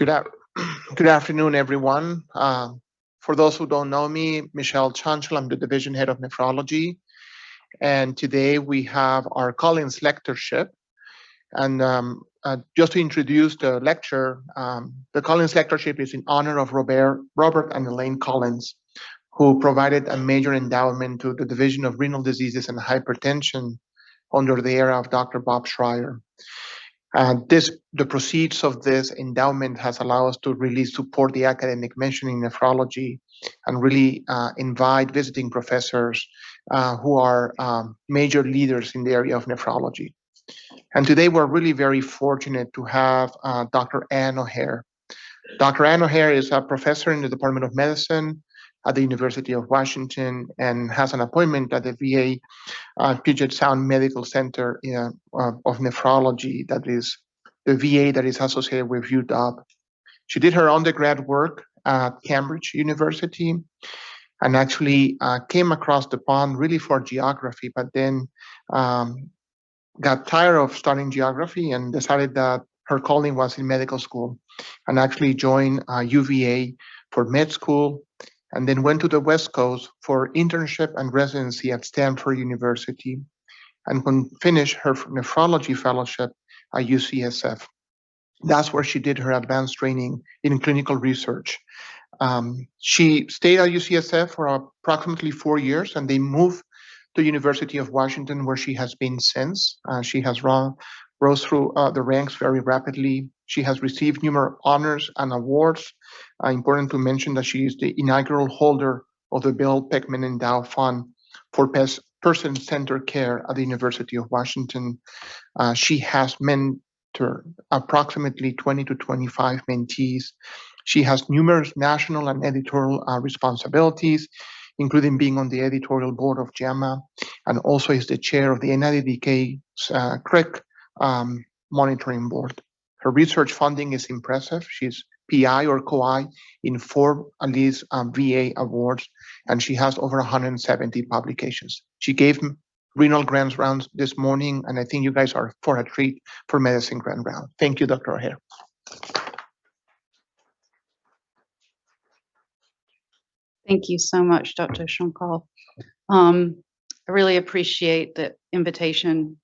Good, good afternoon, everyone. For those who don't know me, Michelle Chanchel, I'm the division head of nephrology. And today we have our Collins lectureship. And just to introduce the lecture, the Collins lectureship is in honor of Robert and Elaine Collins, who provided a major endowment to the Division of Renal Diseases and Hypertension under the era of Dr. Bob Schreier. The proceeds of this endowment has allowed us to really support the academic mission in nephrology and really invite visiting professors who are major leaders in the area of nephrology. And today we're really very fortunate to have Dr. Ann O'Hare. Dr. Ann O'Hare is a professor in the Department of Medicine at the University of Washington and has an appointment at the VA Puget Sound Medical Center of Nephrology, that is the VA that is associated with UW. She did her undergrad work at Cambridge University and actually came across the pond really for geography, but then got tired of studying geography and decided that her calling was in medical school and actually joined UVA for med school and then went to the West Coast for internship and residency at Stanford University and finished her nephrology fellowship at UCSF. That's where she did her advanced training in clinical research. She stayed at UCSF for approximately 4 years and they moved to University of Washington, where she has been since. She has rose through the ranks very rapidly. She has received numerous honors and awards. Important to mention that she is the inaugural holder of the Bill Pickman Endowed Fund for Person-Centered Care at the University of Washington. She has mentored approximately 20 to 25 mentees. She has numerous national and editorial responsibilities, including being on the editorial board of JAMA, and also is the chair of the NIDDK's CRIC monitoring board. Her research funding is impressive. She's PI or COI in 4 at least VA awards, and she has over 170 publications. She gave renal grants rounds this morning, and I think you guys are for a treat for medicine grant round. Thank you, Dr. O'Hare. Thank you so much, Dr. Chanchel. I really appreciate the invitation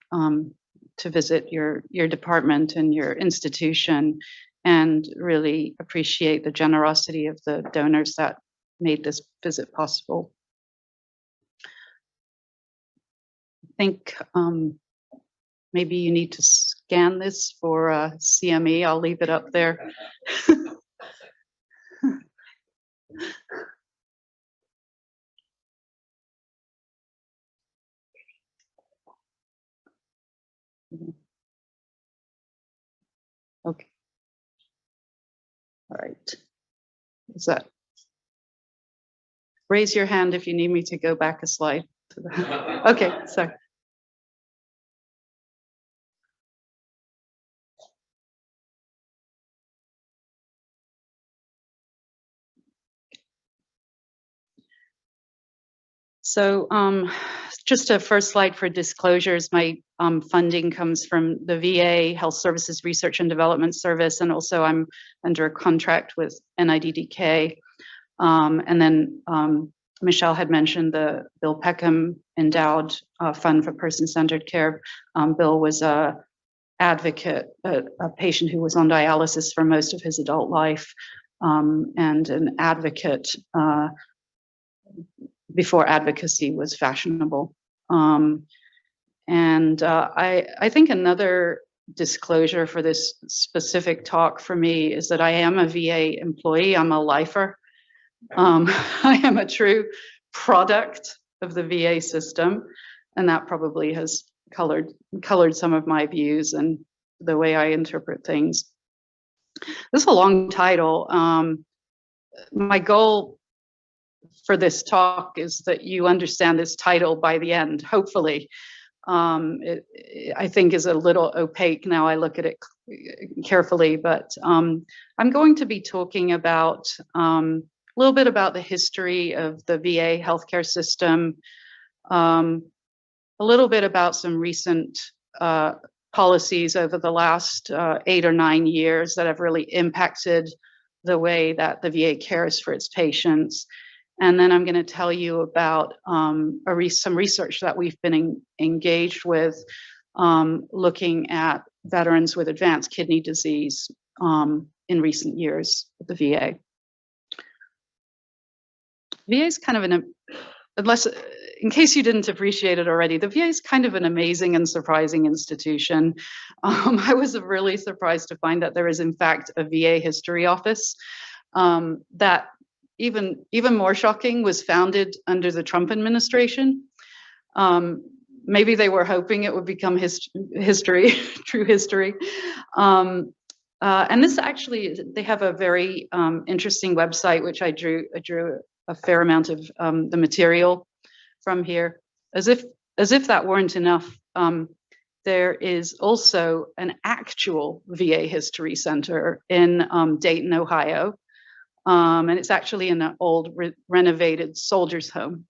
to visit your department and your institution, and really appreciate the generosity of the donors that made this visit possible. I think maybe you need to scan this for CME. I'll leave it up there. Okay. All right. Is that? Raise your hand if you need me to go back a slide. Okay, sorry. So just a first slide for disclosures. My funding comes from the VA Health Services Research and Development Service, and also I'm under a contract with NIDDK. And then Michelle had mentioned the Bill Peckham Endowed Fund for Person-Centered Care. Bill was a advocate, a patient who was on dialysis for most of his adult life, and an advocate before advocacy was fashionable. I think another disclosure for this specific talk for me is that I am a VA employee. I'm a lifer. I am a true product of the VA system, and that probably has colored some of my views and the way I interpret things. This is a long title. My goal for this talk is that you understand this title by the end, hopefully. I think is a little opaque now I look at it carefully, but I'm going to be talking about a little bit about the history of the VA healthcare system, a little bit about some recent policies over the last 8 or 9 years that have really impacted the way that the VA cares for its patients. And then I'm going to tell you about some research that we've been engaged with, looking at veterans with advanced kidney disease in recent years at the VA. VA is kind of in case you didn't appreciate it already, the VA is kind of an amazing and surprising institution. I was really surprised to find that there is, in fact, a VA history office that, even more shocking, was founded under the Trump administration. Maybe they were hoping it would become history, true history. And this actually, they have a very interesting website, which I drew a fair amount of the material from here. As if that weren't enough, there is also an actual VA History Center in Dayton, Ohio. And it's actually in an old renovated soldiers' home.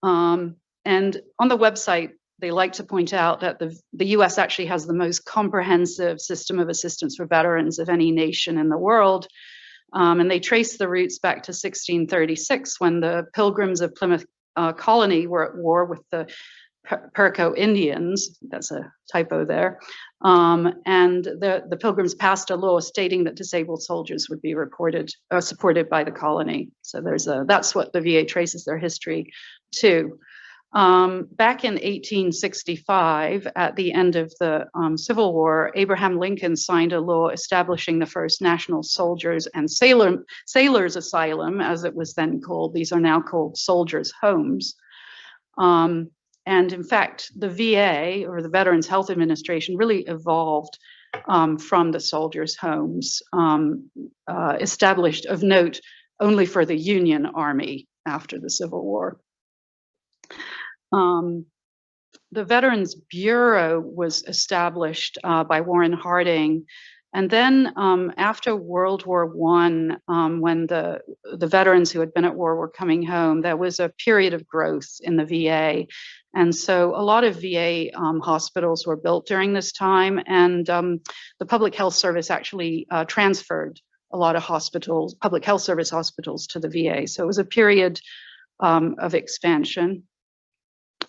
And on the website, they like to point out that the US actually has the most comprehensive system of assistance for veterans of any nation in the world. And they trace the roots back to 1636, when the Pilgrims of Plymouth Colony were at war with the Perico Indians. That's a typo there. And the Pilgrims passed a law stating that disabled soldiers would be supported by the colony. So that's what the VA traces their history to. Back in 1865, at the end of the Civil War, Abraham Lincoln signed a law establishing the first National Soldiers and Sailors Asylum, as it was then called. These are now called soldiers' homes. And in fact, the VA, or the Veterans Health Administration, really evolved from the soldiers' homes, established of note only for the Union Army after the Civil War. The Veterans Bureau was established by Warren Harding. And then after World War I, when the veterans who had been at war were coming home, there was a period of growth in the VA. And so a lot of VA hospitals were built during this time. And the Public Health Service actually transferred a lot of public health service hospitals to the VA. So it was a period of expansion.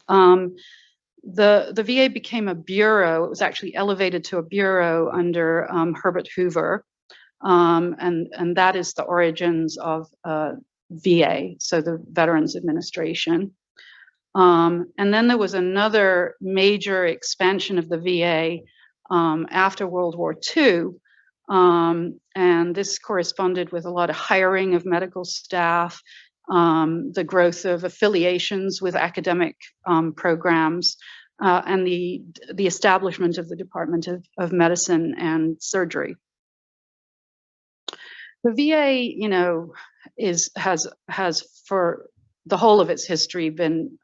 The VA became a bureau. It was actually elevated to a bureau under Herbert Hoover, and that is the origins of VA, so the Veterans Administration. And then there was another major expansion of the VA after World War II, and this corresponded with a lot of hiring of medical staff, the growth of affiliations with academic programs, and the establishment of the Department of Medicine and Surgery. The VA, has for the whole of its history been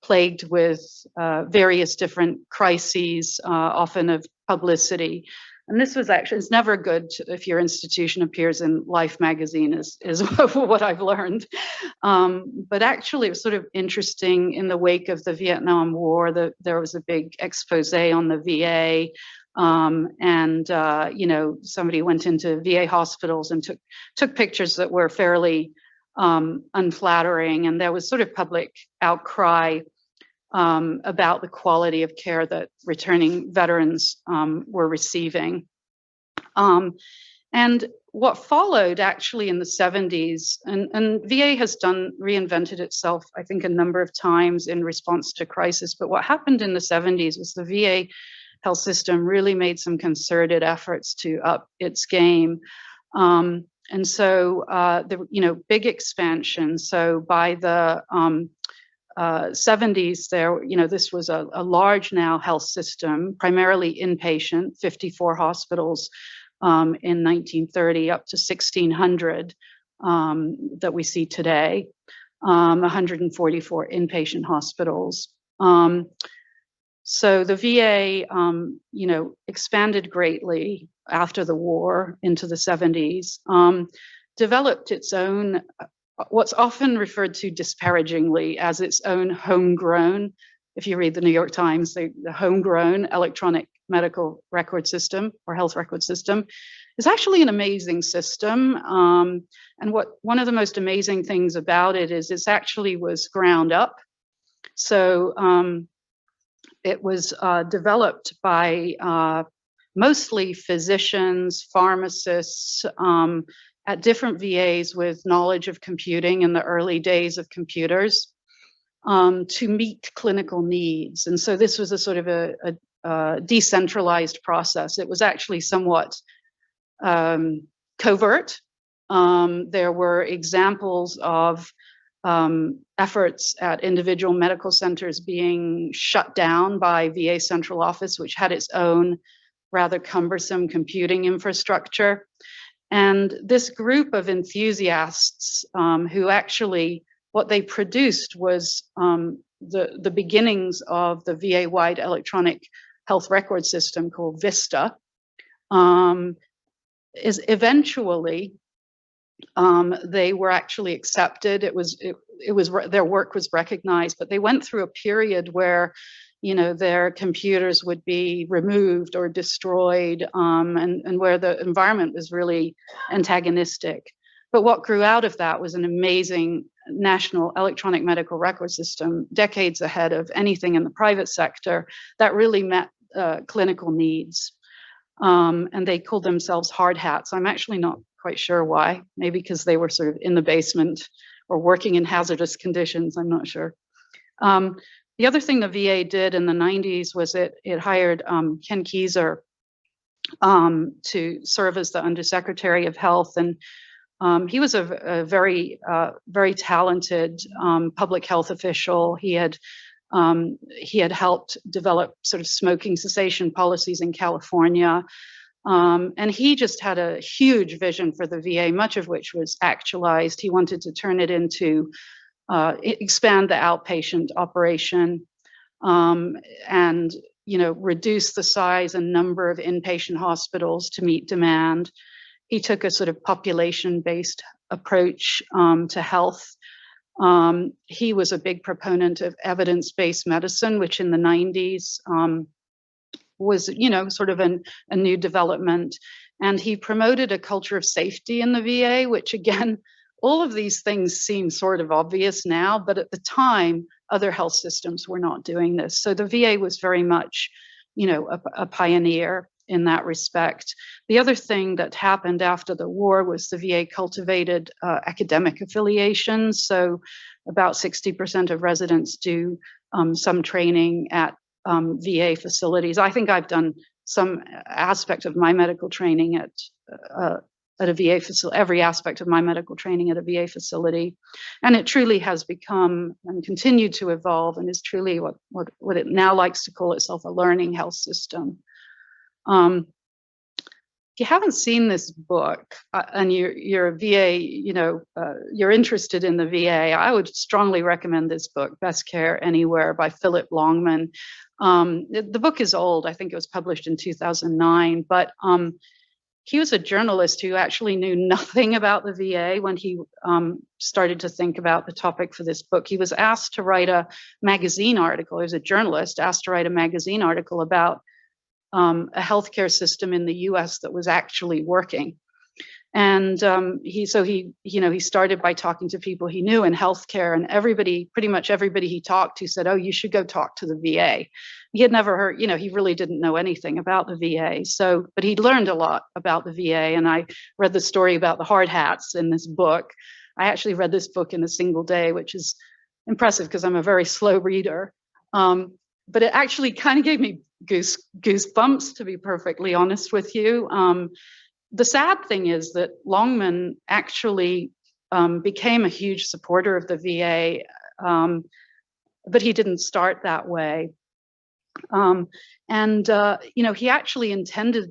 plagued with various different crises, often of publicity. And this was actually, it's never good if your institution appears in Life magazine, is what I've learned. But actually, it was sort of interesting in the wake of the Vietnam War, there was a big expose on the VA. Somebody went into VA hospitals and took pictures that were fairly unflattering. And there was sort of public outcry about the quality of care that returning veterans were receiving. And what followed actually in the 70s, and VA has reinvented itself, I think, a number of times in response to crisis, but what happened in the 70s was the VA health system really made some concerted efforts to up its game. And so, big expansion. So by the 70s, this was a large now health system, primarily inpatient, 54 hospitals in 1930, up to 1,600 that we see today, 144 inpatient hospitals. So the VA, expanded greatly after the war into the 70s, developed its own, what's often referred to disparagingly as its own homegrown if you read the New York Times, the homegrown electronic medical record system or health record system is actually an amazing system. And one of the most amazing things about it is it actually was ground up. So it was developed by mostly physicians, pharmacists, at different VAs with knowledge of computing in the early days of computers, to meet clinical needs. And so this was a sort of a decentralized process. It was actually somewhat covert. There were examples of efforts at individual medical centers being shut down by VA central office, which had its own rather cumbersome computing infrastructure. And this group of enthusiasts who actually, what they produced was the beginnings of the VA-wide electronic health record system called VISTA, is eventually they were actually accepted. It was their work was recognized, but they went through a period where, you know, their computers would be removed or destroyed, and where the environment was really antagonistic. But what grew out of that was an amazing national electronic medical record system, decades ahead of anything in the private sector, that really met clinical needs. And they called themselves hard hats. I'm actually not quite sure why. Maybe because they were sort of in the basement or working in hazardous conditions. I'm not sure. The other thing the VA did in the 90s was it hired Ken Keyser to serve as the Undersecretary of Health. And he was a very, very talented public health official. He had helped develop sort of smoking cessation policies in California. And he just had a huge vision for the VA, much of which was actualized. He wanted to turn it into, expand the outpatient operation, and, you know, reduce the size and number of inpatient hospitals to meet demand. He took a sort of population-based approach to health. He was a big proponent of evidence-based medicine, which in the 90s was, you know, sort of a new development. And he promoted a culture of safety in the VA, which again, all of these things seem sort of obvious now, but at the time, other health systems were not doing this. So the VA was very much, you know, a pioneer in that respect. The other thing that happened after the war was the VA cultivated academic affiliations. So about 60% of residents do some training at VA facilities. I think I've done some aspect of my medical training at a VA facility, every aspect of my medical training at a VA facility. And it truly has become and continued to evolve and is truly what it now likes to call itself, a learning health system. If you haven't seen this book and you're a VA, you know, you're interested in the VA, I would strongly recommend this book, Best Care Anywhere by Philip Longman. The book is old. I think it was published in 2009, but he was a journalist who actually knew nothing about the VA when he started to think about the topic for this book. He was asked to write a magazine article. He was a journalist asked to write a magazine article about a healthcare system in the U.S. that was actually working. And he started by talking to people he knew in healthcare, and pretty much everybody he talked to said, "Oh, you should go talk to the VA." He had never heard, you know, he really didn't know anything about the VA. So, but he'd learned a lot about the VA. And I read the story about the hard hats in this book. I actually read this book in a single day, which is impressive because I'm a very slow reader. But it actually kind of gave me goosebumps, to be perfectly honest with you. The sad thing is that Longman actually became a huge supporter of the VA, but he didn't start that way. You know, he actually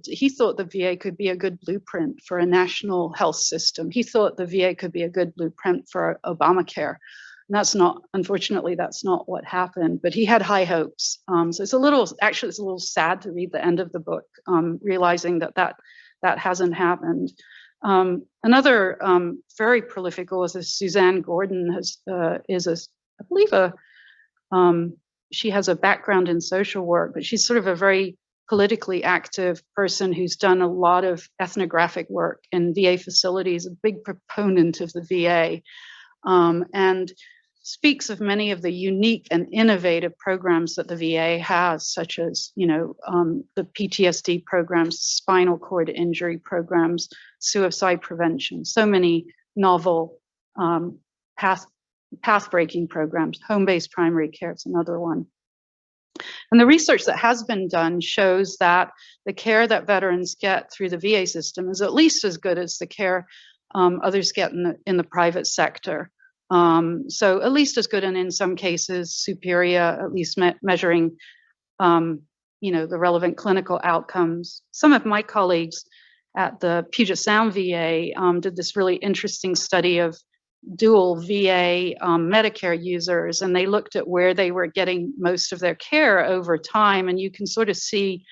he thought the VA could be a good blueprint for a national health system. He thought the VA could be a good blueprint for Obamacare. And unfortunately, that's not what happened, but he had high hopes. So it's a little sad to read the end of the book, realizing that hasn't happened. Another very prolific author, Suzanne Gordon, I believe a she has a background in social work, but she's sort of a very politically active person who's done a lot of ethnographic work in VA facilities, a big proponent of the VA, and speaks of many of the unique and innovative programs that the VA has, such as, the PTSD programs, spinal cord injury programs, suicide prevention, so many novel path-breaking programs. Home-based primary care is another one. And the research that has been done shows that the care that veterans get through the VA system is at least as good as the care others get in the private sector. So at least as good, and in some cases superior, at least measuring, the relevant clinical outcomes. Some of my colleagues at the Puget Sound VA did this really interesting study of dual VA Medicare users, and they looked at where they were getting most of their care over time. And you can sort of see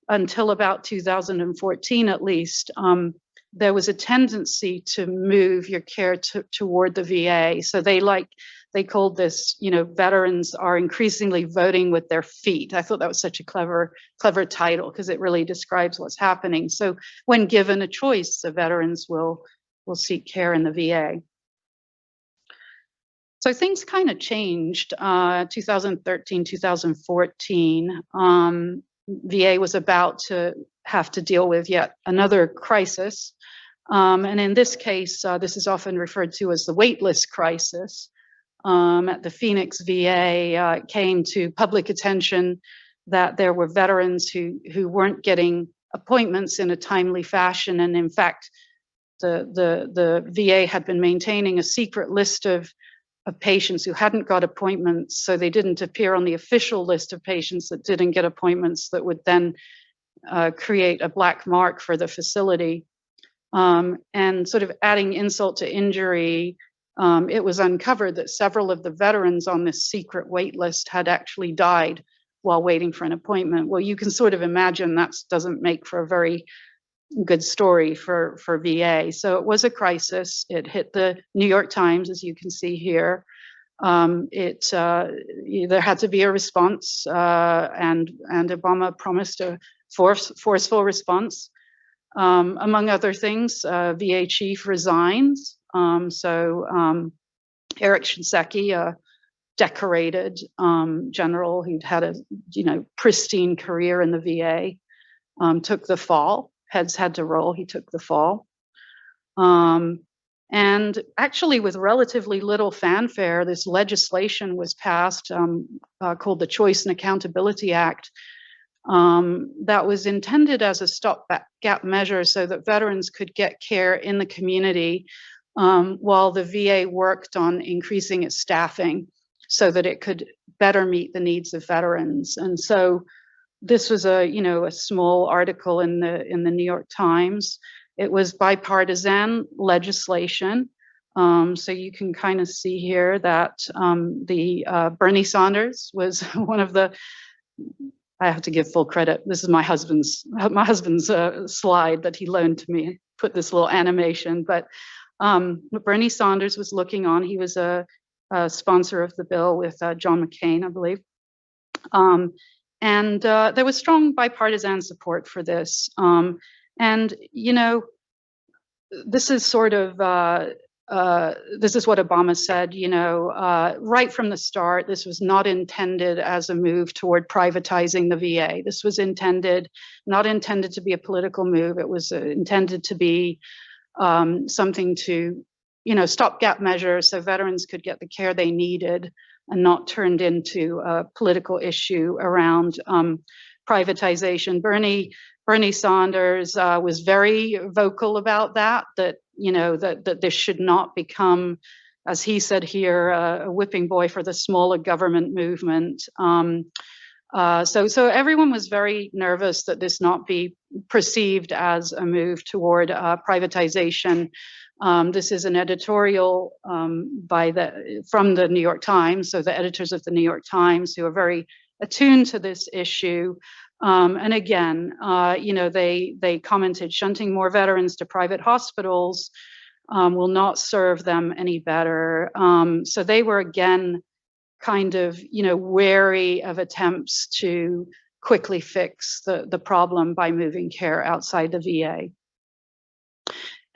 until about 2014, at least, there was a tendency to move your care toward the VA. So they called this, veterans are increasingly voting with their feet. I thought that was such a clever title, because it really describes what's happening. So when given a choice, the veterans will seek care in the VA. So things kind of changed 2013, 2014. VA was about to have to deal with yet another crisis. And in this case, this is often referred to as the waitlist crisis. At the Phoenix VA, it came to public attention that there were veterans who weren't getting appointments in a timely fashion. And in fact, the VA had been maintaining a secret list of patients who hadn't got appointments, so they didn't appear on the official list of patients that didn't get appointments, that would then create a black mark for the facility. And sort of adding insult to injury, it was uncovered that several of the veterans on this secret wait list had actually died while waiting for an appointment. Well, you can sort of imagine that doesn't make for a very good story for VA. So it was a crisis. It hit the New York Times, as you can see here. There had to be a response, and Obama promised a forceful response. Among other things, VA chief resigns. Eric Shinseki, a decorated general who'd had a pristine career in the VA, took the fall. Heads had to roll. He took the fall. And actually, with relatively little fanfare, this legislation was passed called the Choice and Accountability Act, that was intended as a stopgap measure so that veterans could get care in the community while the VA worked on increasing its staffing so that it could better meet the needs of veterans. And so this was a small article in the New York Times. It was bipartisan legislation. So you can kind of see here that Bernie Sanders was one of the. I have to give full credit. This is my husband's slide that he loaned to me. Put this little animation, but Bernie Sanders was looking on. He was a sponsor of the bill with John McCain, I believe. And there was strong bipartisan support for this. And, this is sort of, this is what Obama said, right from the start. This was not intended as a move toward privatizing the VA. This was not intended to be a political move. It was intended to be something to, stopgap measure so veterans could get the care they needed, and not turned into a political issue around privatization. Bernie Sanders was very vocal about that this should not become, as he said here, a whipping boy for the smaller government movement. So everyone was very nervous that this not be perceived as a move toward privatization. This is an editorial from the New York Times, so the editors of the New York Times, who are very attuned to this issue. And again, they commented, shunting more veterans to private hospitals will not serve them any better. So they were again kind of, wary of attempts to quickly fix the problem by moving care outside the VA.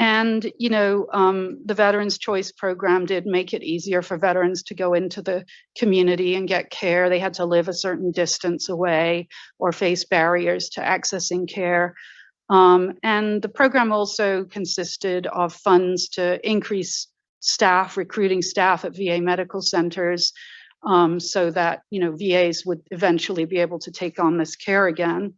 And, the Veterans Choice Program did make it easier for veterans to go into the community and get care. They had to live a certain distance away or face barriers to accessing care. And the program also consisted of funds to increase recruiting staff at VA medical centers, so that, VAs would eventually be able to take on this care again.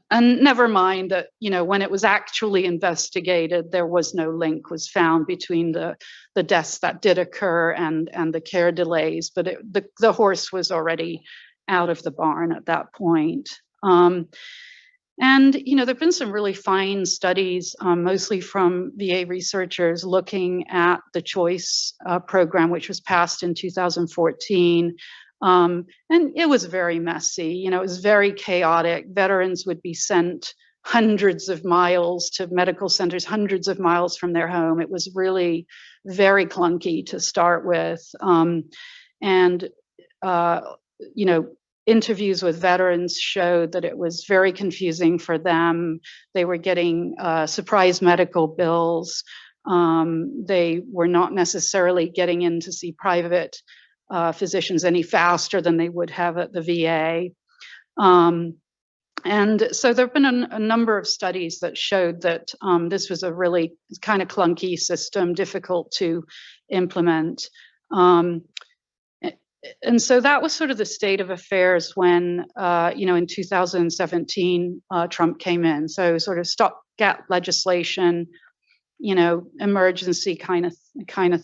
And never mind that, when it was actually investigated, there was no link was found between the deaths that did occur and the care delays, but the horse was already out of the barn at that point. And, there've been some really fine studies, mostly from VA researchers, looking at the choice program, which was passed in 2014. And it was very messy, it was very chaotic. Veterans would be sent hundreds of miles to medical centers, hundreds of miles from their home. It was really very clunky to start with. Interviews with veterans showed that it was very confusing for them. They were getting surprise medical bills. They were not necessarily getting in to see private physicians any faster than they would have at the VA. And so there have been a number of studies that showed that this was a really kind of clunky system, difficult to implement. And so that was sort of the state of affairs when, in 2017, Trump came in. So sort of stopgap legislation, emergency kind of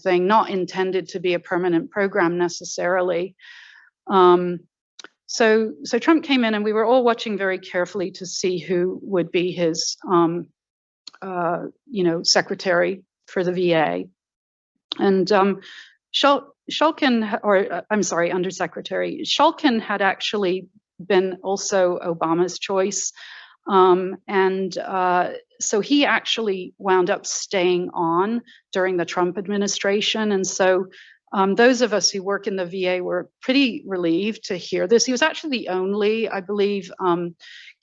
thing, not intended to be a permanent program necessarily. So Trump came in, and we were all watching very carefully to see who would be his, secretary for the VA. And Undersecretary Shulkin had actually been also Obama's choice. So he actually wound up staying on during the Trump administration. And so those of us who work in the VA were pretty relieved to hear this. He was actually the only, I believe,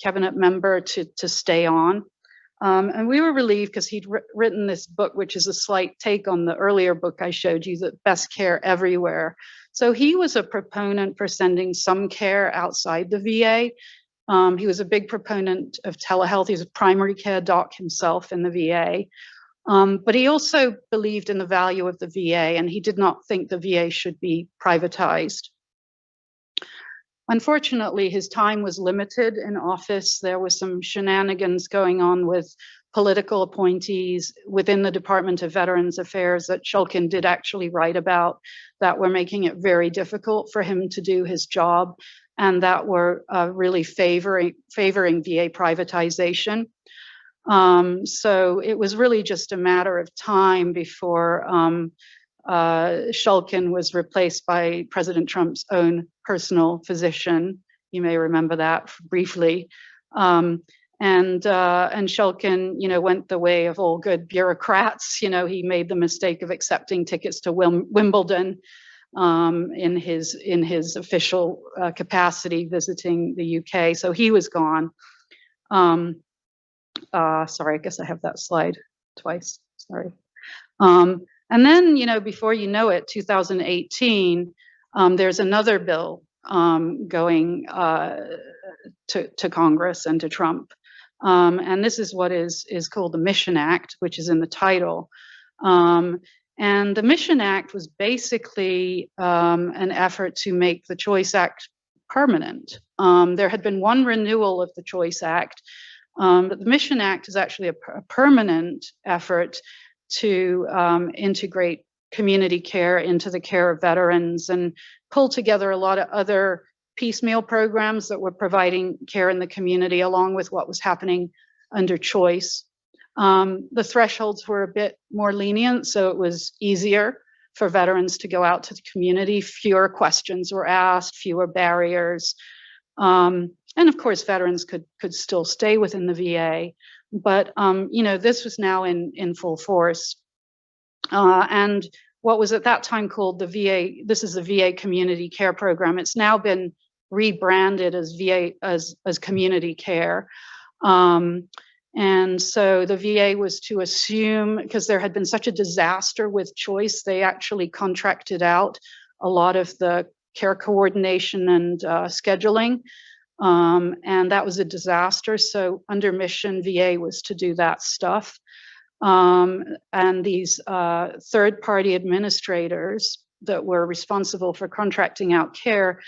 cabinet member to stay on. And we were relieved because he'd written this book, which is a slight take on the earlier book I showed you, the Best Care Everywhere. So he was a proponent for sending some care outside the VA. He was a big proponent of telehealth. He was a primary care doc himself in the VA. But he also believed in the value of the VA, and he did not think the VA should be privatized. Unfortunately, his time was limited in office. There was some shenanigans going on with political appointees within the Department of Veterans Affairs that Shulkin did actually write about, that were making it very difficult for him to do his job, and that were really favoring VA privatization. So it was really just a matter of time before Shulkin was replaced by President Trump's own personal physician. You may remember that briefly. And Shulkin, went the way of all good bureaucrats. He made the mistake of accepting tickets to Wimbledon in his official capacity visiting the UK. So he was gone. Sorry, I guess I have that slide twice. Sorry. And then, before you know it, 2018, there's another bill going to Congress and to Trump. And this is what is called the Mission Act, which is in the title. And the Mission Act was basically an effort to make the Choice Act permanent. There had been one renewal of the Choice Act, but the Mission Act is actually a permanent effort to integrate community care into the care of veterans and pull together a lot of other piecemeal programs that were providing care in the community along with what was happening under choice. The thresholds were a bit more lenient, so it was easier for veterans to go out to the community. Fewer questions were asked, fewer barriers. And of course, veterans could still stay within the VA. But, this was now in full force. And what was at that time called the VA, this is the VA Community Care Program. It's now been rebranded as VA, as Community Care. And so the VA was to assume, because there had been such a disaster with choice, they actually contracted out a lot of the care coordination and scheduling. And that was a disaster. So under mission, VA was to do that stuff. And these third-party administrators that were responsible for contracting out care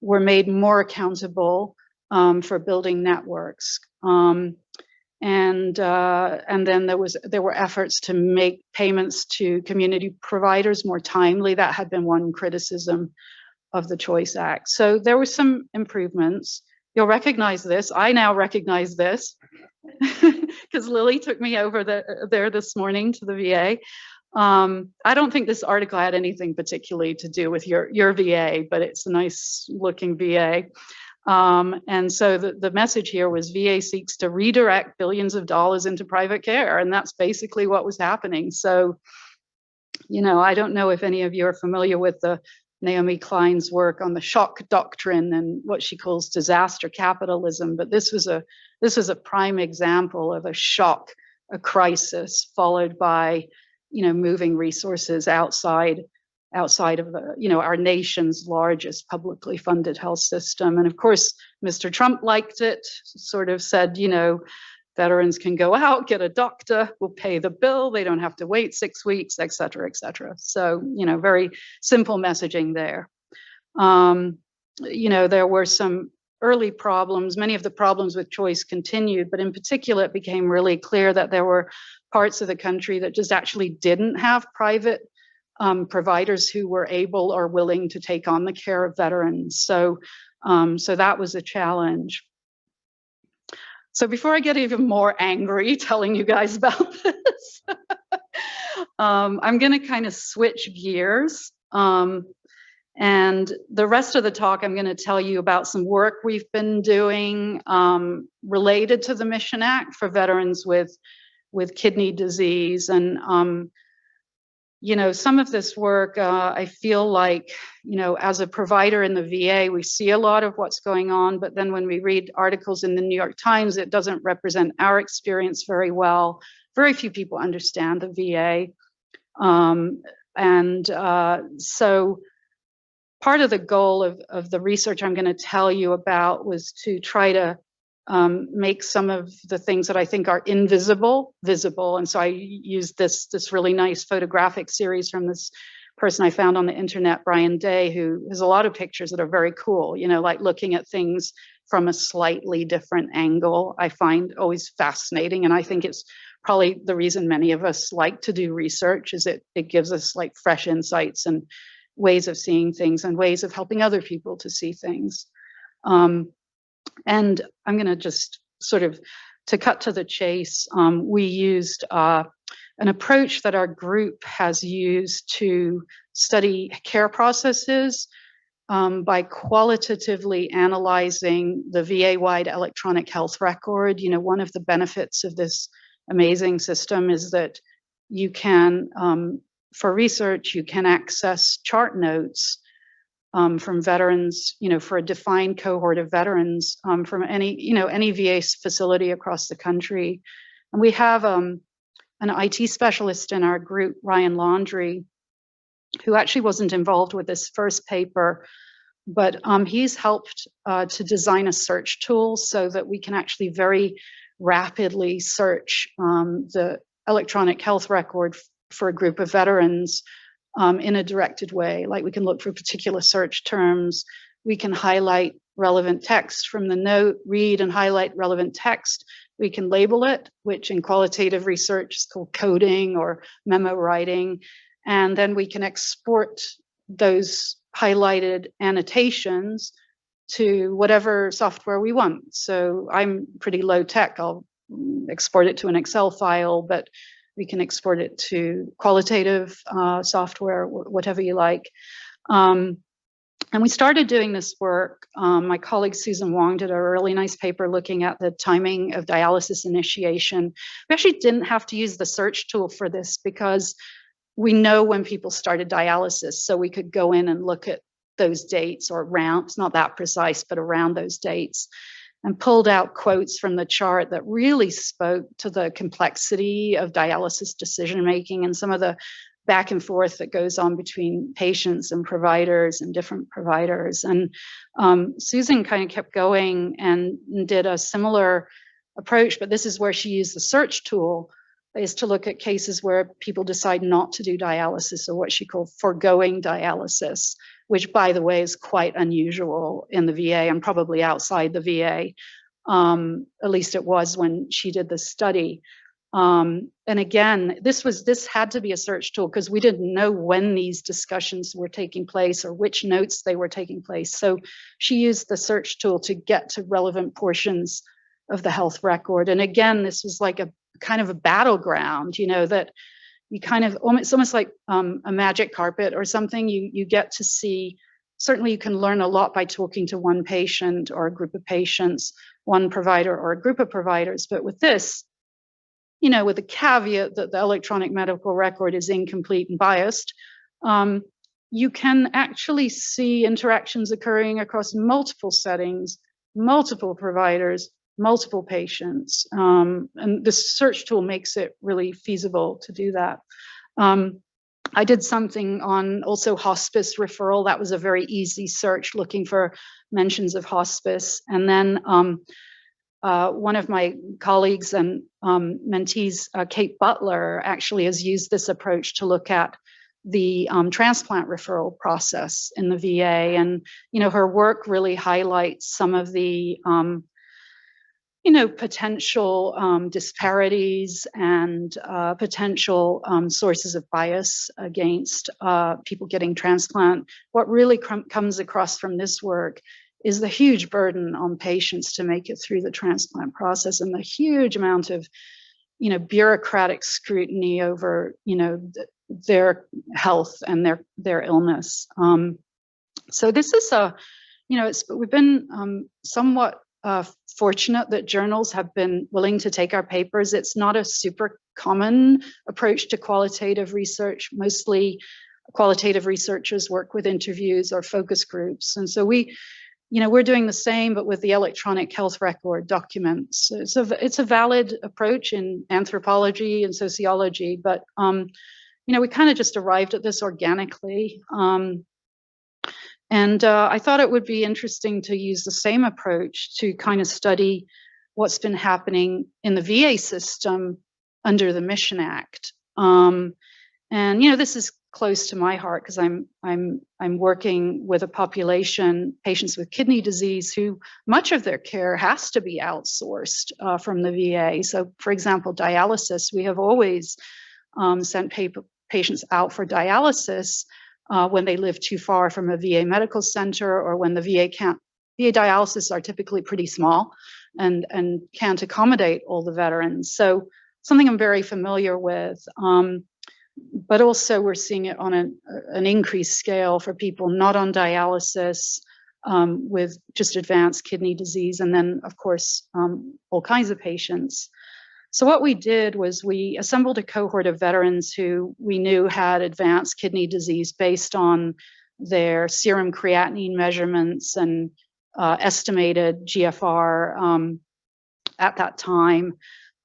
were made more accountable for building networks. And then there were efforts to make payments to community providers more timely. That had been one criticism of the Choice Act. So there were some improvements. You'll recognize this. I now recognize this because Lily took me over there this morning to the VA. I don't think this article had anything particularly to do with your VA, but it's a nice looking VA. And so the message here was VA seeks to redirect billions of dollars into private care. And that's basically what was happening. So, you know, I don't know if any of you are familiar with the Naomi Klein's work on the shock doctrine and what she calls disaster capitalism. But this was a prime example of a shock, a crisis followed by, you know, moving resources outside of the, you know, our nation's largest publicly funded health system. And of course, Mr. Trump liked it, sort of said, you know, veterans can go out, get a doctor, we'll pay the bill, they don't have to wait 6 weeks, et cetera, et cetera. So, you know, very simple messaging there. You know, there were some early problems. Many of the problems with choice continued, but in particular, it became really clear that there were parts of the country that just actually didn't have private providers who were able or willing to take on the care of veterans. So, so that was a challenge. So before I get even more angry telling you guys about this, I'm going to kind of switch gears. And the rest of the talk, I'm going to tell you about some work we've been doing related to the Mission Act for veterans with kidney disease. And you know, some of this work, I feel like, you know, as a provider in the VA, we see a lot of what's going on, but then when we read articles in the New York Times, it doesn't represent our experience very well. Very few people understand the VA. So part of the goal of the research I'm going to tell you about was to try to make some of the things that I think are invisible visible. And so I used this really nice photographic series from this person I found on the internet, Brian Day, who has a lot of pictures that are very cool, you know, like looking at things from a slightly different angle. I find always fascinating. And I think it's probably the reason many of us like to do research is it gives us like fresh insights and ways of seeing things and ways of helping other people to see things. And I'm going to just sort of, to cut to the chase, we used an approach that our group has used to study care processes by qualitatively analyzing the VA-wide electronic health record. You know, one of the benefits of this amazing system is that you can, for research, you can access chart notes from veterans, you know, for a defined cohort of veterans from any VA facility across the country. And we have an IT specialist in our group, Ryan Laundrie, who actually wasn't involved with this first paper, but he's helped to design a search tool so that we can actually very rapidly search the electronic health record for a group of veterans in a directed way. Like we can look for particular search terms. We can highlight relevant text from the note, read and highlight relevant text. We can label it, which in qualitative research is called coding or memo writing. And then we can export those highlighted annotations to whatever software we want. So I'm pretty low tech. I'll export it to an Excel file, but we can export it to qualitative software, whatever you like. And we started doing this work. My colleague Susan Wong did a really nice paper looking at the timing of dialysis initiation. We actually didn't have to use the search tool for this because we know when people started dialysis, so we could go in and look at those dates, or around, it's not that precise, but around those dates, and pulled out quotes from the chart that really spoke to the complexity of dialysis decision making and some of the back and forth that goes on between patients and providers and different providers. And Susan kind of kept going and did a similar approach, but this is where she used the search tool, is to look at cases where people decide not to do dialysis, or what she called foregoing dialysis, which, by the way, is quite unusual in the VA and probably outside the VA. At least it was when she did the study. And again, this had to be a search tool because we didn't know when these discussions were taking place or which notes they were taking place. So she used the search tool to get to relevant portions of the health record. And again, this was like a kind of a battleground, that you kind of, it's almost like a magic carpet or something. You get to see, certainly you can learn a lot by talking to one patient or a group of patients, one provider or a group of providers. But with this, with the caveat that the electronic medical record is incomplete and biased, you can actually see interactions occurring across multiple settings, multiple providers, multiple patients. And the search tool makes it really feasible to do that. I did something on also hospice referral. That was a very easy search, looking for mentions of hospice. And then one of my colleagues and mentees, Kate Butler, actually has used this approach to look at the transplant referral process in the VA. And, her work really highlights some of the potential disparities and potential sources of bias against people getting transplant. What really comes across from this work is the huge burden on patients to make it through the transplant process, and the huge amount of, bureaucratic scrutiny over, their health and their illness. So this is we've been somewhat fortunate that journals have been willing to take our papers. It's not a super common approach to qualitative research. Mostly qualitative researchers work with interviews or focus groups. And so we're doing the same, but with the electronic health record documents. It's a valid approach in anthropology and sociology, but we kind of just arrived at this organically. And I thought it would be interesting to use the same approach to kind of study what's been happening in the VA system under the Mission Act. And this is close to my heart because I'm working with a population, patients with kidney disease, who much of their care has to be outsourced from the VA. So, for example, dialysis, we have always sent patients out for dialysis when they live too far from a VA medical center, or when the VA can't. VA dialysis are typically pretty small and can't accommodate all the veterans. So something I'm very familiar with. But also we're seeing it on an increased scale for people not on dialysis, with just advanced kidney disease, and then, of course, all kinds of patients. So what we did was we assembled a cohort of veterans who we knew had advanced kidney disease based on their serum creatinine measurements and estimated GFR at that time,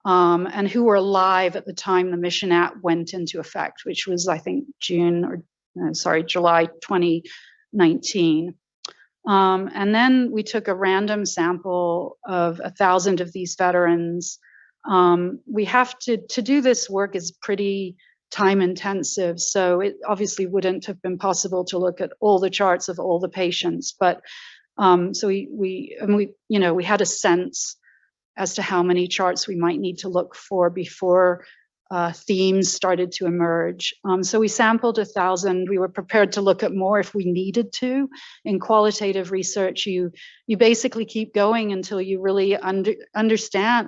and who were alive at the time the Mission Act went into effect, which was, I think, July 2019. And then we took a random sample of 1,000 of these veterans. We have to do this work is pretty time intensive, so it obviously wouldn't have been possible to look at all the charts of all the patients. But so we had a sense as to how many charts we might need to look for before themes started to emerge. So we sampled 1,000. We were prepared to look at more if we needed to. In qualitative research, you basically keep going until you really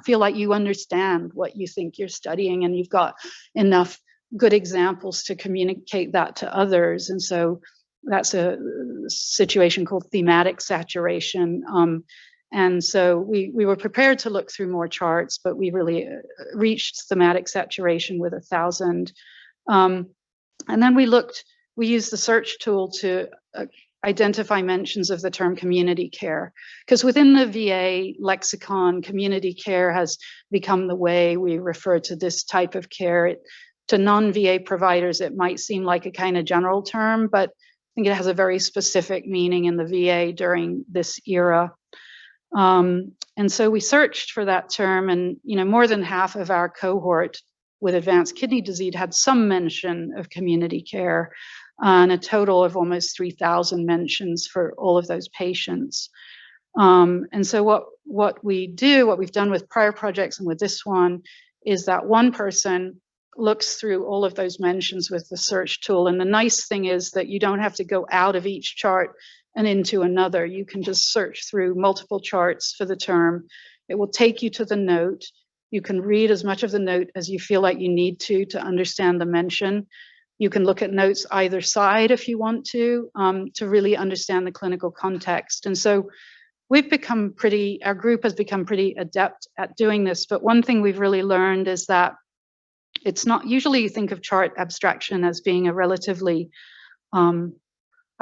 feel like you understand what you think you're studying, and you've got enough good examples to communicate that to others. And so that's a situation called thematic saturation. And so we were prepared to look through more charts, but we really reached thematic saturation with 1,000. And then we used the search tool to identify mentions of the term community care, because within the VA lexicon, community care has become the way we refer to this type of care. To non-VA providers, it might seem like a kind of general term, but I think it has a very specific meaning in the VA during this era. And so we searched for that term, and more than half of our cohort with advanced kidney disease had some mention of community care, and a total of almost 3,000 mentions for all of those patients. And so what we've done with prior projects and with this one, is that one person looks through all of those mentions with the search tool. And the nice thing is that you don't have to go out of each chart and into another. You can just search through multiple charts for the term. It will take you to the note. You can read as much of the note as you feel like you need to understand the mention. You can look at notes either side if you want to really understand the clinical context. And so our group has become pretty adept at doing this. But one thing we've really learned is that it's not, usually you think of chart abstraction as being a relatively, I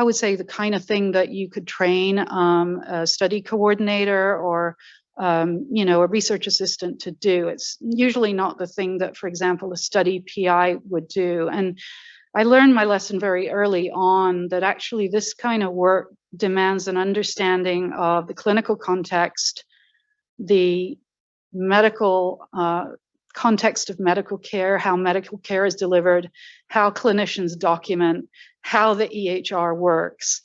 would say, the kind of thing that you could train a study coordinator or a research assistant to do. It's usually not the thing that, for example, a study PI would do. And I learned my lesson very early on that actually this kind of work demands an understanding of the clinical context, the medical context of medical care, how medical care is delivered, how clinicians document, how the EHR works.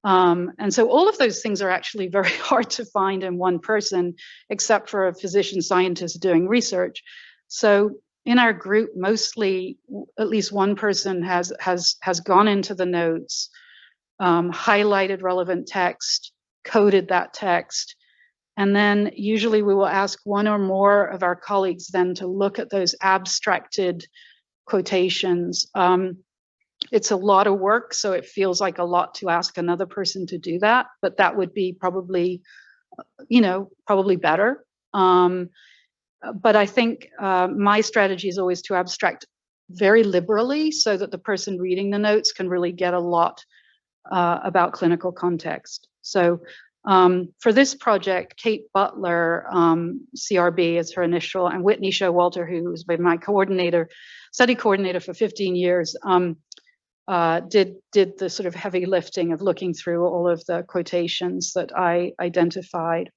And so all of those things are actually very hard to find in one person, except for a physician scientist doing research. So in our group, mostly at least one person has gone into the notes, highlighted relevant text, coded that text, and then usually we will ask one or more of our colleagues then to look at those abstracted quotations. It's a lot of work, so it feels like a lot to ask another person to do that, but that would be probably better. But I think my strategy is always to abstract very liberally so that the person reading the notes can really get a lot about clinical context. So for this project, Kate Butler, CRB is her initial, and Whitney Showalter, who's been my study coordinator for 15 years, did the sort of heavy lifting of looking through all of the quotations that I identified.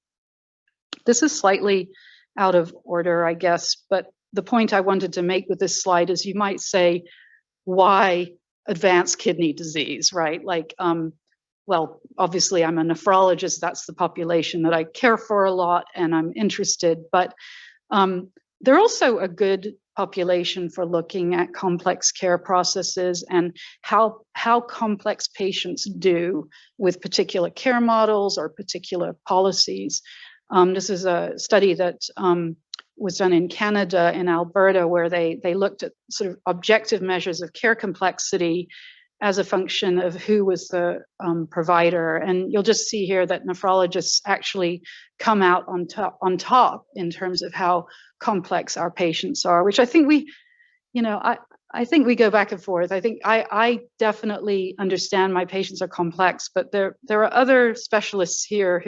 This is slightly out of order, I guess, but the point I wanted to make with this slide is you might say, why advanced kidney disease, right? Like, well, obviously I'm a nephrologist, that's the population that I care for a lot and I'm interested, but they're also a good population for looking at complex care processes and how complex patients do with particular care models or particular policies. This is a study that was done in Canada, in Alberta, where they looked at sort of objective measures of care complexity as a function of who was the provider. And you'll just see here that nephrologists actually come out on top in terms of how complex our patients are, which I think I think we go back and forth. I think I definitely understand my patients are complex, but there are other specialists here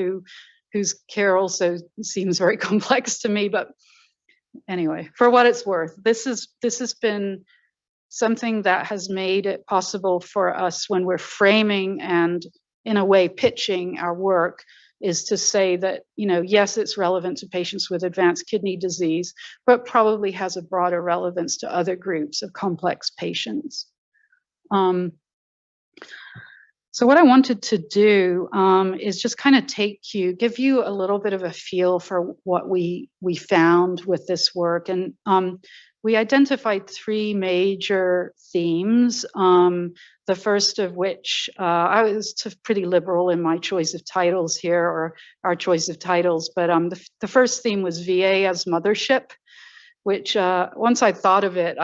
whose care also seems very complex to me. But anyway, for what it's worth, this has been something that has made it possible for us when we're framing and in a way pitching our work, is to say that, yes, it's relevant to patients with advanced kidney disease, but probably has a broader relevance to other groups of complex patients. So what I wanted to do is just kind of give you a little bit of a feel for what we found with this work. And we identified three major themes, the first of which, I was pretty liberal in my choice of titles here, or our choice of titles, but the first theme was VA as mothership, which once I thought of it,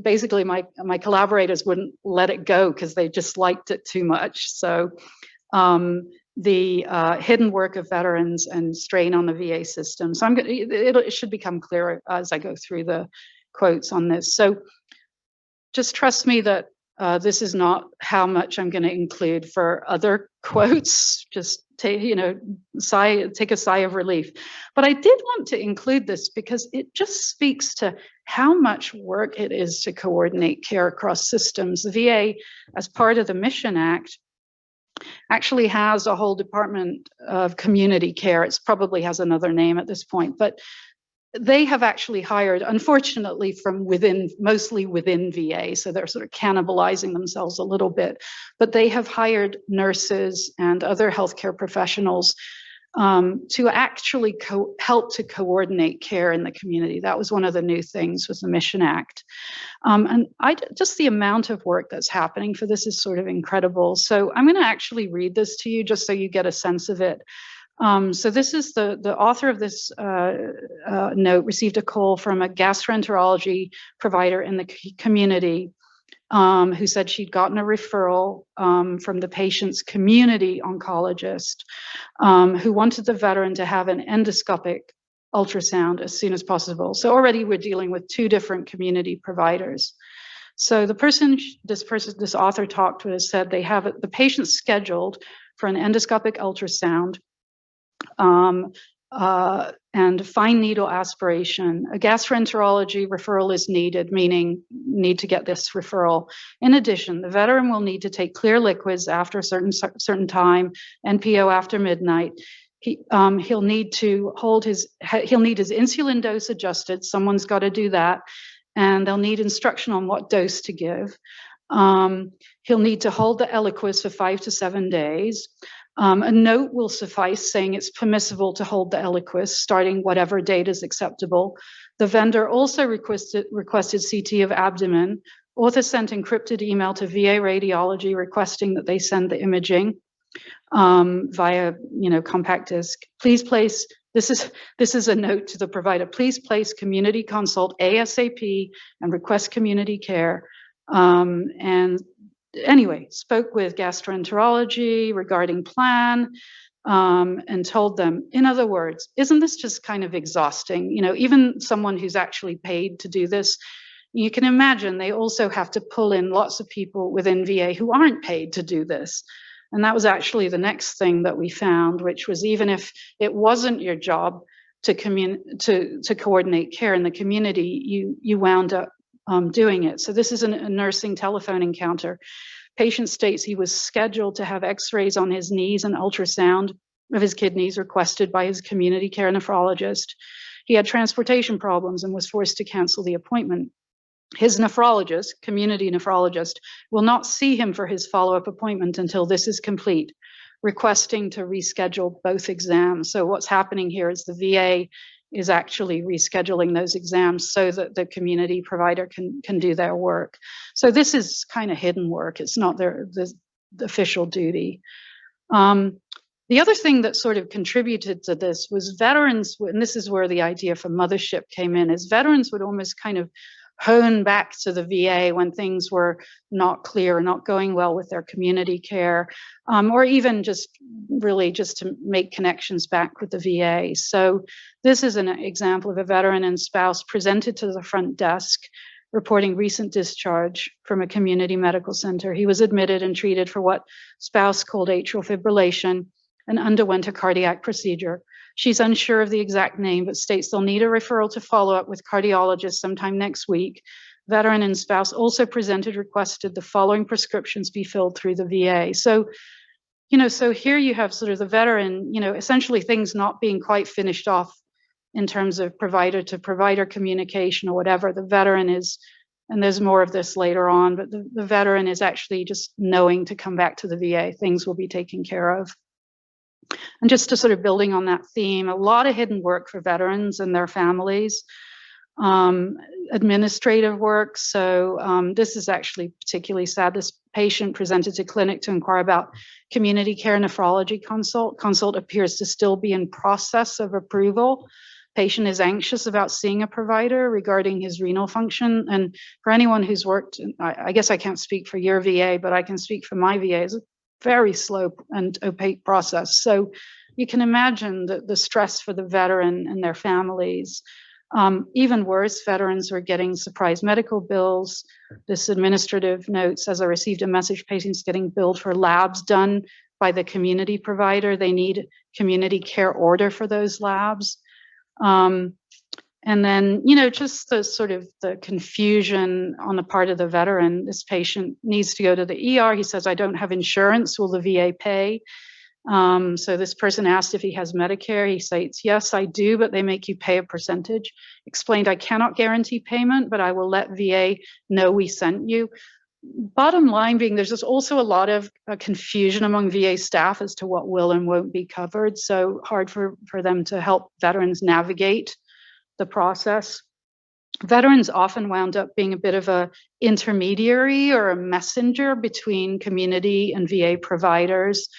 basically my collaborators wouldn't let it go because they just liked it too much. So the hidden work of veterans and strain on the VA system. So it should become clearer as I go through the quotes on this. So just trust me that This is not how much I'm going to include for other quotes. Just take, take a sigh of relief. But I did want to include this because it just speaks to how much work it is to coordinate care across systems. The VA, as part of the Mission Act, actually has a whole department of community care. It probably has another name at this point, but they have actually hired, unfortunately, from within, mostly within VA, so they're sort of cannibalizing themselves a little bit, but they have hired nurses and other healthcare professionals to actually help to coordinate care in the community. That was one of the new things with the Mission Act. And just the amount of work that's happening for this is sort of incredible. So I'm going to actually read this to you just so you get a sense of it. So this is the author of this note received a call from a gastroenterology provider in the community who said she'd gotten a referral from the patient's community oncologist who wanted the veteran to have an endoscopic ultrasound as soon as possible. So already we're dealing with two different community providers. So this author talked with said they have the patient scheduled for an endoscopic ultrasound and fine needle aspiration. A gastroenterology referral is needed, meaning need to get this referral. In addition, the veteran will need to take clear liquids after a certain time, NPO after midnight. He'll need to he'll need his insulin dose adjusted. Someone's got to do that. And they'll need instruction on what dose to give. He'll need to hold the Eliquis for 5 to 7 days. A note will suffice saying it's permissible to hold the Eliquis starting whatever date is acceptable. The vendor also requested CT of abdomen. Author sent encrypted email to VA radiology requesting that they send the imaging via compact disc. Please place, this is a note to the provider, please place community consult ASAP and request community care. And anyway, spoke with gastroenterology regarding plan and told them, in other words, isn't this just kind of exhausting? Even someone who's actually paid to do this, you can imagine they also have to pull in lots of people within VA who aren't paid to do this. And that was actually the next thing that we found, which was even if it wasn't your job to coordinate care in the community, you wound up doing it. So this is a nursing telephone encounter. Patient states he was scheduled to have x-rays on his knees and ultrasound of his kidneys requested by his community care nephrologist. He had transportation problems and was forced to cancel the appointment. His nephrologist, community nephrologist, will not see him for his follow-up appointment until this is complete, requesting to reschedule both exams. So what's happening here is the VA is actually rescheduling those exams so that the community provider can do their work. So this is kind of hidden work. It's not the official duty. The other thing that sort of contributed to this was veterans, and this is where the idea for mothership came in, is veterans would almost kind of hone back to the VA when things were not clear or not going well with their community care, or even just to make connections back with the VA. So this is an example of a veteran and spouse presented to the front desk reporting recent discharge from a community medical center. He was admitted and treated for what spouse called atrial fibrillation and underwent a cardiac procedure. She's unsure of the exact name, but states they'll need a referral to follow up with cardiologist sometime next week. Veteran and spouse also requested the following prescriptions be filled through the VA. So, so here you have sort of the veteran, essentially things not being quite finished off in terms of provider to provider communication or whatever. The veteran is, and there's more of this later on, but the veteran is actually just knowing to come back to the VA. Things will be taken care of. And just to sort of building on that theme, a lot of hidden work for veterans and their families, administrative work. So this is actually particularly sad. This patient presented to clinic to inquire about community care nephrology consult. Consult appears to still be in process of approval. Patient is anxious about seeing a provider regarding his renal function. And for anyone who's worked, I guess I can't speak for your VA, but I can speak for my VA. It's a very slow and opaque process. So you can imagine the stress for the veteran and their families. Even worse, veterans were getting surprise medical bills. This administrative note says, I received a message patients getting billed for labs done by the community provider. They need community care order for those labs. And then, just the sort of the confusion on the part of the veteran. This patient needs to go to the ER. He says, I don't have insurance. Will the VA pay? So this person asked if he has Medicare. He states, yes, I do, but they make you pay a percentage. Explained, I cannot guarantee payment, but I will let VA know we sent you. Bottom line being, there's just also a lot of confusion among VA staff as to what will and won't be covered. So hard for them to help veterans navigate the process. Veterans often wound up being a bit of a intermediary or a messenger between community and VA providers.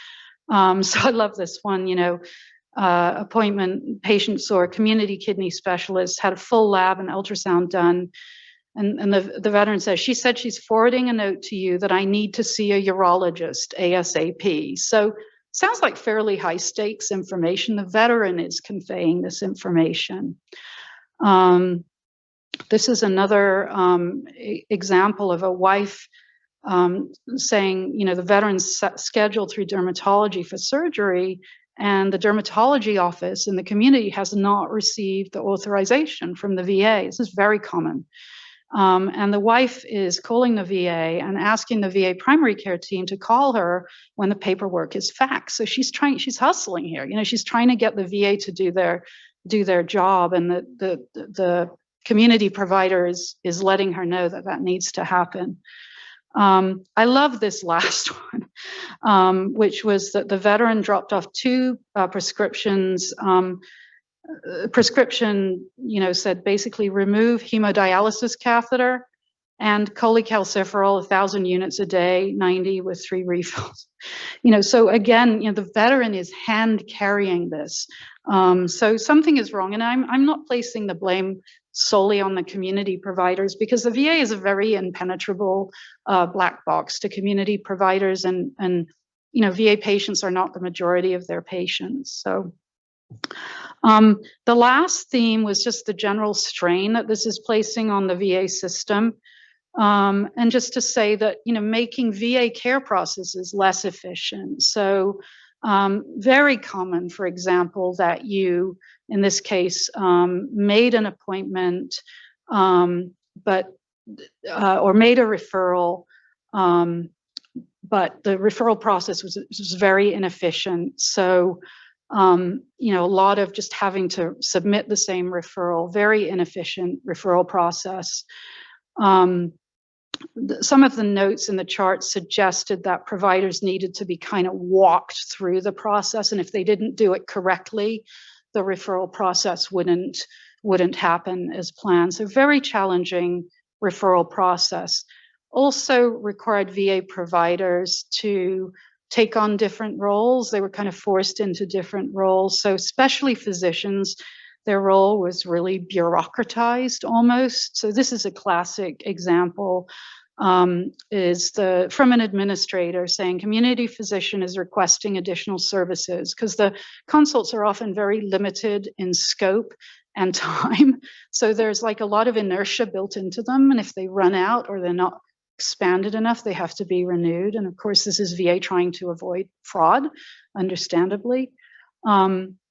So I love this one, appointment, patient saw a community kidney specialist, had a full lab and ultrasound done. And the veteran says, she said she's forwarding a note to you that I need to see a urologist ASAP. So sounds like fairly high stakes information. The veteran is conveying this information. This is another example of a wife saying, the veteran's scheduled through dermatology for surgery, and the dermatology office in the community has not received the authorization from the VA. This is very common. And the wife is calling the VA and asking the VA primary care team to call her when the paperwork is faxed. So she's hustling here. She's trying to get the VA to do their job, and the community provider is letting her know that needs to happen. I love this last one, which was that the veteran dropped off 2 prescriptions. Prescription, said basically remove hemodialysis catheter and cholecalciferol 1,000 units a day, 90 with 3 refills. So again, the veteran is hand carrying this. So something is wrong, and I'm not placing the blame solely on the community providers, because the VA is a very impenetrable black box to community providers, and VA patients are not the majority of their patients. So the last theme was just the general strain that this is placing on the VA system. And just to say that, making VA care processes less efficient. So very common, for example, that you, in this case, made an appointment, or made a referral, but the referral process was very inefficient. So, a lot of just having to submit the same referral, very inefficient referral process. Some of the notes in the chart suggested that providers needed to be kind of walked through the process, and if they didn't do it correctly, the referral process wouldn't happen as planned. So very challenging referral process. Also required VA providers to take on different roles. They were kind of forced into different roles. So especially physicians, their role was really bureaucratized almost. So this is a classic example, is from an administrator saying community physician is requesting additional services, because the consults are often very limited in scope and time. So there's like a lot of inertia built into them. And if they run out or they're not expanded enough, they have to be renewed. And of course, this is VA trying to avoid fraud, understandably.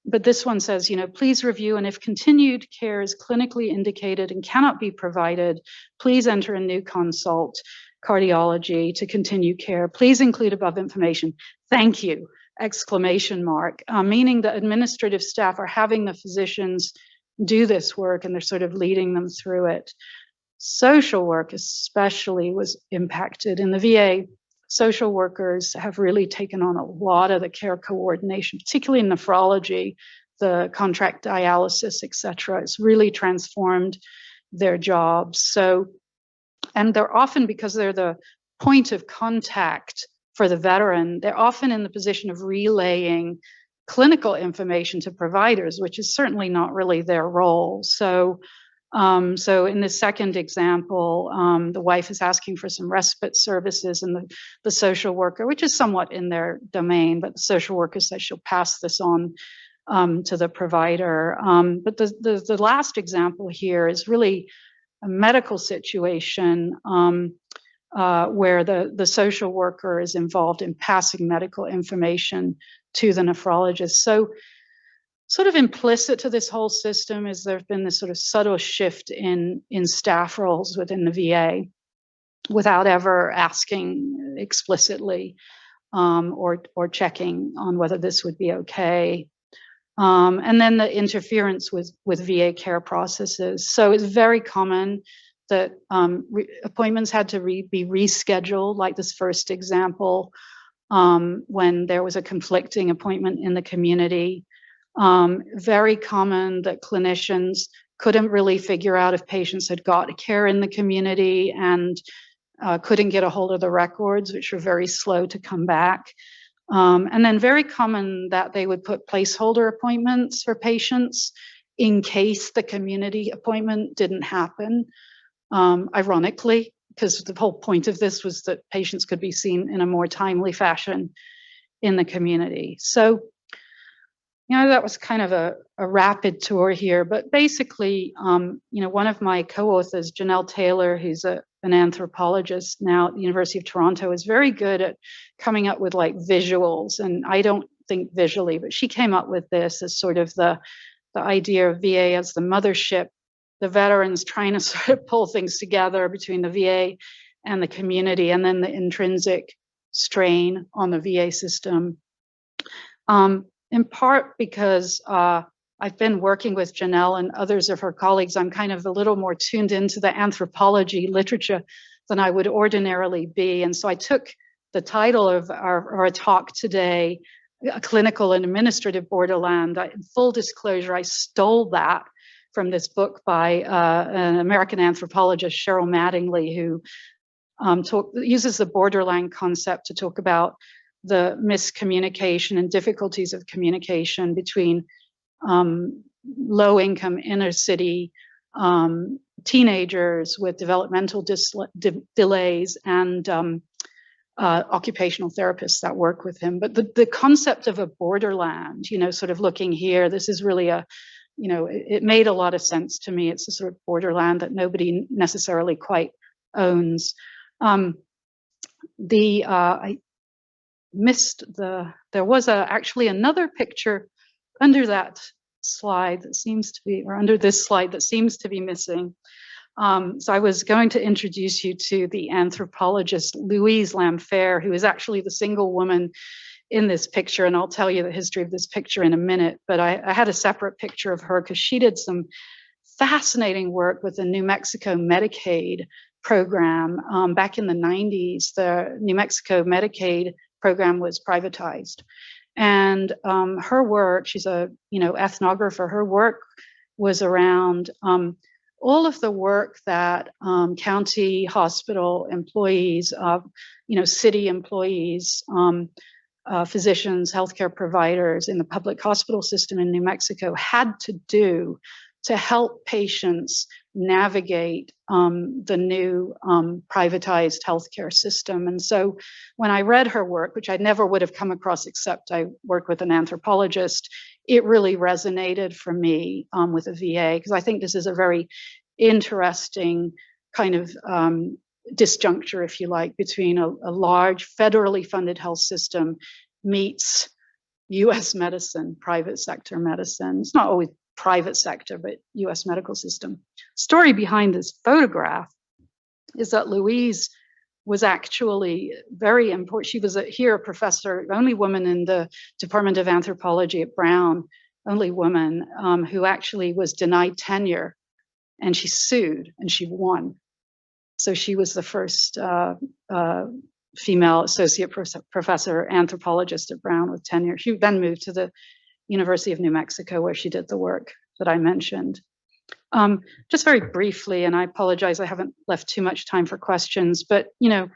But this one says, please review, and if continued care is clinically indicated and cannot be provided, please enter a new consult, cardiology, to continue care. Please include above information. Thank you! Exclamation mark, meaning the administrative staff are having the physicians do this work, and they're sort of leading them through it. Social work especially was impacted. In the VA, social workers have really taken on a lot of the care coordination, particularly in nephrology, the contract dialysis, et cetera. It's really transformed their jobs. So, and they're often, because they're the point of contact for the veteran, they're often in the position of relaying clinical information to providers, which is certainly not really their role. So in the second example, the wife is asking for some respite services, and the social worker, which is somewhat in their domain, but the social worker says she'll pass this on to the provider. But the last example here is really a medical situation where the social worker is involved in passing medical information to the nephrologist. So sort of implicit to this whole system is there's been this sort of subtle shift in staff roles within the VA without ever asking explicitly or checking on whether this would be okay. And then the interference with VA care processes. So it's very common that appointments had to be rescheduled, like this first example, when there was a conflicting appointment in the community. Very common that clinicians couldn't really figure out if patients had got care in the community and couldn't get a hold of the records, which were very slow to come back. And then very common that they would put placeholder appointments for patients in case the community appointment didn't happen. Ironically, because the whole point of this was that patients could be seen in a more timely fashion in the community. So, that was kind of a rapid tour here, but basically, one of my co-authors, Janelle Taylor, who's an anthropologist now at the University of Toronto, is very good at coming up with like visuals, and I don't think visually, but she came up with this as sort of the idea of VA as the mothership, the veterans trying to sort of pull things together between the VA and the community, and then the intrinsic strain on the VA system. In part because I've been working with Janelle and others of her colleagues, I'm kind of a little more tuned into the anthropology literature than I would ordinarily be. And so I took the title of our talk today, A Clinical and Administrative Borderland. In full disclosure, I stole that from this book by an American anthropologist, Cheryl Mattingly, who uses the borderland concept to talk about the miscommunication and difficulties of communication between low-income inner city teenagers with developmental delays and occupational therapists that work with him. But the concept of a borderland, sort of looking here, this is really it made a lot of sense to me. It's a sort of borderland that nobody necessarily quite owns. I missed there was actually another picture under that slide that seems to be, or under this slide that seems to be missing. So I was going to introduce you to the anthropologist Louise Lamfair, who is actually the single woman in this picture, and I'll tell you the history of this picture in a minute, but I had a separate picture of her because she did some fascinating work with the New Mexico Medicaid program. Back in the 90s, the New Mexico Medicaid program was privatized. And her work, she's a ethnographer, her work was around all of the work that county hospital employees, city employees, physicians, healthcare providers in the public hospital system in New Mexico had to do to help patients navigate the new privatized healthcare system. And so when I read her work, which I never would have come across except I work with an anthropologist, it really resonated for me with the VA, because I think this is a very interesting kind of disjuncture, if you like, between a large federally funded health system meets US medicine, private sector medicine. It's not always private sector, but US medical system. Story behind this photograph is that Louise was actually very important. She was a professor, only woman in the Department of Anthropology at Brown, only woman who actually was denied tenure, and she sued and she won. So she was the first female associate professor anthropologist at Brown with tenure. She then moved to the University of New Mexico, where she did the work that I mentioned. Just very briefly, and I apologize, I haven't left too much time for questions, but the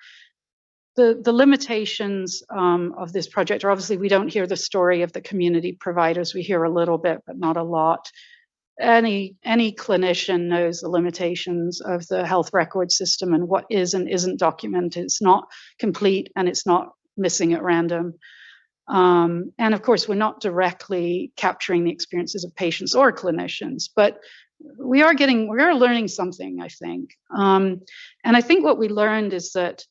limitations of this project are obviously we don't hear the story of the community providers. We hear a little bit, but not a lot. Any clinician knows the limitations of the health record system and what is and isn't documented. It's not complete and it's not missing at random. And of course, we're not directly capturing the experiences of patients or clinicians, but we are learning something, I think. And I think what we learned is that,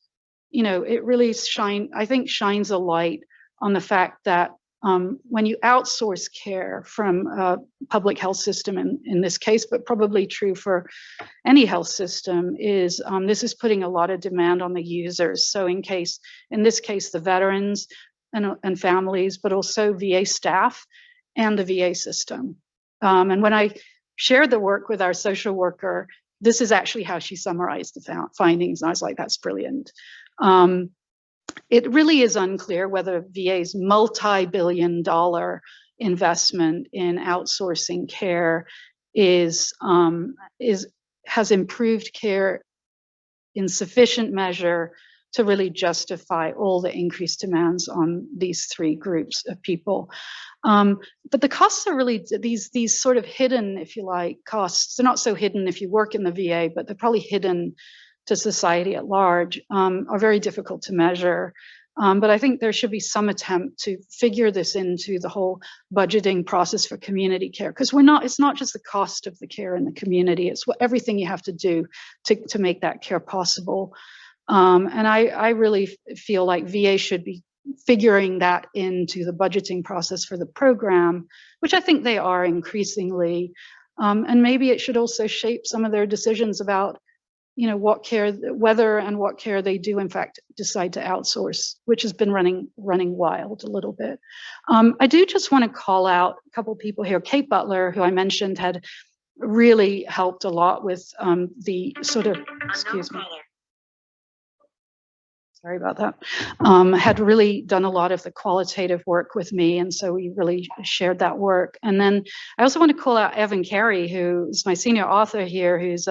it really shines a light on the fact that when you outsource care from a public health system, in this case, but probably true for any health system, is this is putting a lot of demand on the users. So in this case, the veterans and families, but also VA staff and the VA system. And when I shared the work with our social worker, this is actually how she summarized the findings. And I was like, that's brilliant. It really is unclear whether VA's multi-billion-dollar investment in outsourcing care has improved care in sufficient measure to really justify all the increased demands on these three groups of people. But the costs are really these sort of hidden, if you like, costs. They're not so hidden if you work in the VA, but they're probably hidden to society at large, are very difficult to measure. But I think there should be some attempt to figure this into the whole budgeting process for community care, because it's not just the cost of the care in the community, it's everything you have to do to make that care possible. And I really feel like VA should be figuring that into the budgeting process for the program, which I think they are increasingly. And maybe it should also shape some of their decisions about, whether and what care they do in fact decide to outsource, which has been running wild a little bit. I do just want to call out a couple people here. Kate Butler, who I mentioned, had really helped a lot with the sort of, excuse me. Sorry about that, had really done a lot of the qualitative work with me. And so we really shared that work. And then I also want to call out Evan Carey, who is my senior author here, he's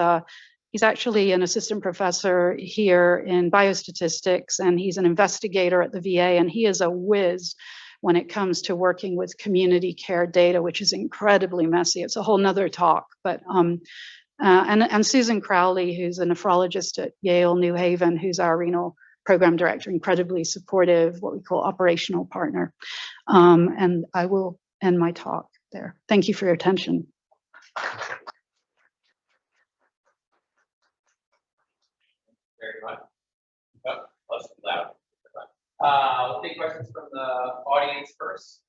actually an assistant professor here in biostatistics, and he's an investigator at the VA, and he is a whiz when it comes to working with community care data, which is incredibly messy. It's a whole nother talk, but and Susan Crowley, who's a nephrologist at Yale New Haven, who's our renal program director, incredibly supportive, what we call operational partner. And I will end my talk there. Thank you for your attention. Very much. Oh, that's loud. We'll take questions from the audience first.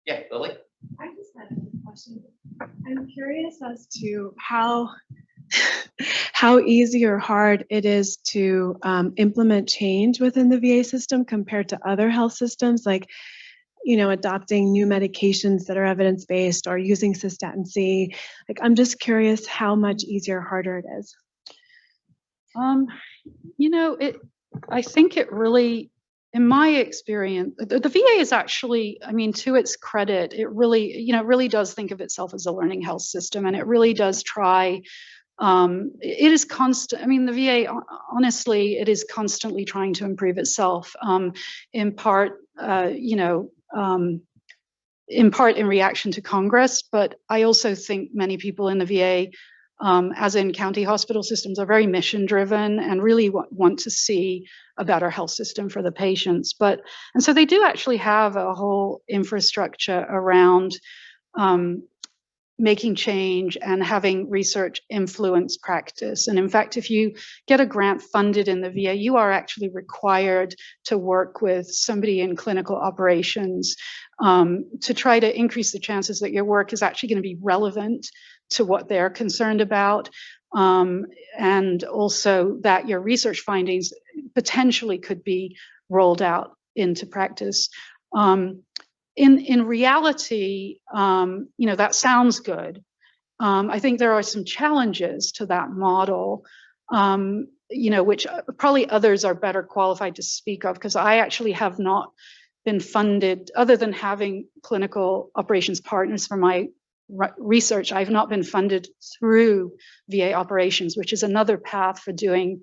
Yeah, Lily? I just had a question. I'm curious as to how easy or hard it is to implement change within the VA system compared to other health systems, like, adopting new medications that are evidence-based or using cystatin C. Like, I'm just curious how much easier or harder it is. I think it really, in my experience, the VA is actually, to its credit, it really does think of itself as a learning health system, and it really does try. It is constant. The VA, honestly, it is constantly trying to improve itself. In part, in reaction to Congress, but I also think many people in the VA, as in county hospital systems, are very mission driven and really want to see a better health system for the patients. And so they do actually have a whole infrastructure around making change and having research influence practice. And in fact, if you get a grant funded in the VA, you are actually required to work with somebody in clinical operations to try to increase the chances that your work is actually going to be relevant to what they're concerned about, and also that your research findings potentially could be rolled out into practice. In reality, that sounds good. I think there are some challenges to that model, which probably others are better qualified to speak of, because I actually have not been funded, other than having clinical operations partners for my research. I've not been funded through VA operations, which is another path for doing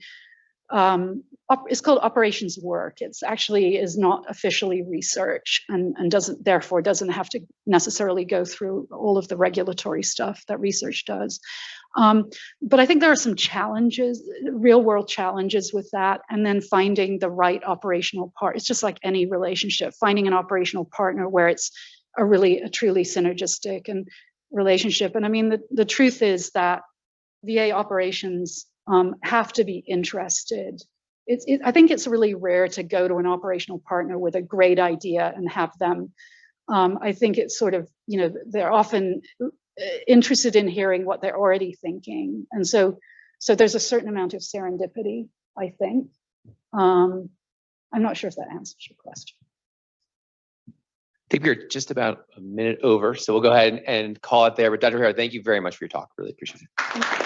it's called operations work. It's actually is not officially research and therefore doesn't have to necessarily go through all of the regulatory stuff that research does. But I think there are some challenges, real world challenges with that, and then finding the right operational part. It's just like any relationship, finding an operational partner where it's a truly synergistic and relationship. And I mean, the truth is that VA operations have to be interested. I think it's really rare to go to an operational partner with a great idea and have them. I think it's sort of, they're often interested in hearing what they're already thinking. And so there's a certain amount of serendipity, I think. I'm not sure if that answers your question. I think we're just about a minute over, so we'll go ahead and call it there. But Dr. Herrera, thank you very much for your talk. Really appreciate it.